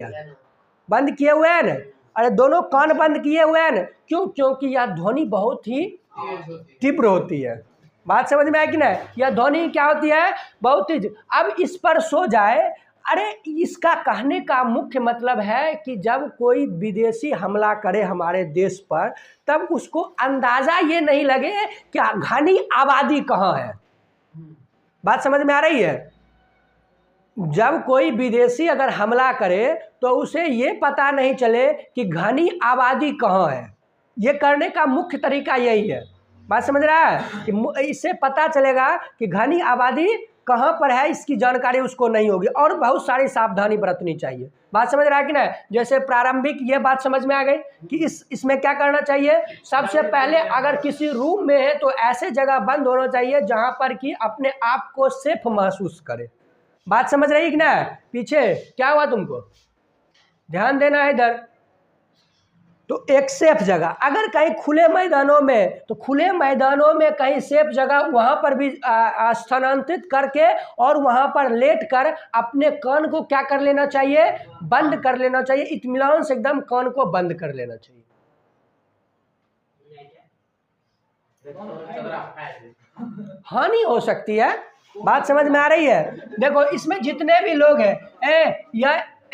बंद किए हुए हैं न, अरे दोनों कान बंद किए हुए हैं न, क्यों? क्योंकि यह ध्वनि बहुत ही तीव्र होती है। बात समझ में आया कि नहीं? यह ध्वनि क्या होती है? बहुत ही। अब इस पर सो जाए, अरे इसका कहने का मुख्य मतलब है कि जब कोई विदेशी हमला करे हमारे देश पर, तब उसको अंदाजा ये नहीं लगे कि घनी आबादी कहाँ है। बात समझ में आ रही है? जब कोई विदेशी अगर हमला करे तो उसे ये पता नहीं चले कि घनी आबादी कहाँ है। ये करने का मुख्य तरीका यही है। बात समझ रहा है कि इससे पता चलेगा कि घनी आबादी कहाँ पर है, इसकी जानकारी उसको नहीं होगी, और बहुत सारी सावधानी बरतनी चाहिए। बात समझ रहा है कि नहीं? जैसे प्रारंभिक ये बात समझ में आ गई कि इसमें क्या करना चाहिए। सबसे पहले अगर किसी रूम में है तो ऐसे जगह बंद होना चाहिए जहाँ पर कि अपने आप को सेफ महसूस करे। बात समझ रही कि ना? पीछे क्या हुआ तुमको? ध्यान देना है इधर। तो एक सेफ जगह, अगर कहीं खुले मैदानों में, तो खुले मैदानों में कहीं सेफ जगह वहां पर भी स्थानांतरित करके और वहां पर लेट कर अपने कान को क्या कर लेना चाहिए? बंद कर लेना चाहिए। इत्मीनान से एकदम कान को बंद कर लेना चाहिए। हानि हो सकती है। बात समझ में आ रही है? देखो इसमें जितने भी लोग हैं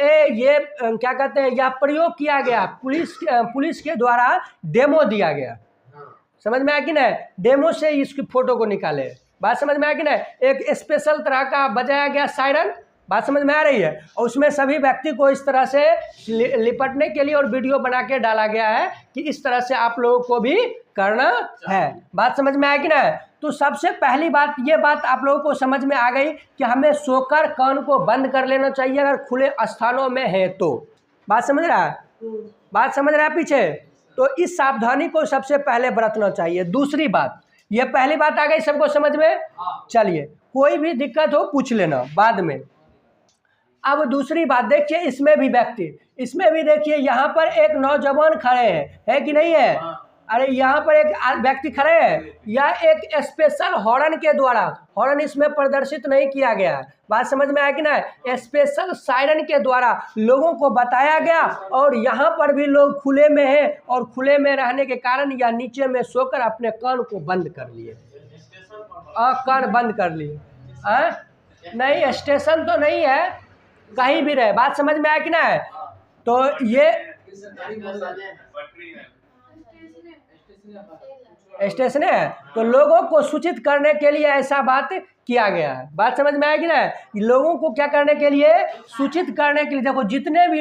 ये क्या कहते हैं, यह प्रयोग किया गया पुलिस के द्वारा डेमो दिया गया। समझ में आया कि नहीं? डेमो से इसकी फोटो को निकाले। बात समझ में आया कि नहीं? एक स्पेशल तरह का बजाया गया सायरन। बात समझ में आ रही है? और उसमें सभी व्यक्ति को इस तरह से लिपटने के लिए और वीडियो बना के डाला गया है कि इस तरह से आप लोगों को भी करना है। बात समझ में आया कि नहीं? तो सबसे पहली बात, ये बात आप लोगों को समझ में आ गई कि हमें सोकर कान को बंद कर लेना चाहिए अगर खुले स्थानों में है तो। बात समझ रहा है? बात समझ रहा है पीछे? तो इस सावधानी को सबसे पहले बरतना चाहिए। दूसरी बात, ये पहली बात आ गई सबको समझ में? चलिए, कोई भी दिक्कत हो पूछ लेना बाद में। अब दूसरी बात देखिए, इसमें भी देखिए यहाँ पर एक नौजवान खड़े हैं, है कि नहीं है? अरे यहाँ पर एक व्यक्ति खड़े हैं, यह एक स्पेशल हॉर्न के द्वारा, हॉर्न इसमें प्रदर्शित नहीं किया गया है। बात समझ में आया कि ना? स्पेशल सायरन के द्वारा लोगों को बताया गया, और यहाँ पर भी लोग खुले में हैं, और खुले में रहने के कारण या नीचे में सोकर अपने कान को बंद कर लिए। कान बंद कर लिए। नहीं, स्टेशन तो नहीं है, कहीं भी रहे। बात समझ में आया कि ना? तो ये स्टेशन है, तो लोगों को सूचित करने के लिए ऐसा बात किया गया है। बात समझ में आया कि ना? लोगों को क्या करने के लिए? सूचित करने के लिए। देखो जितने भी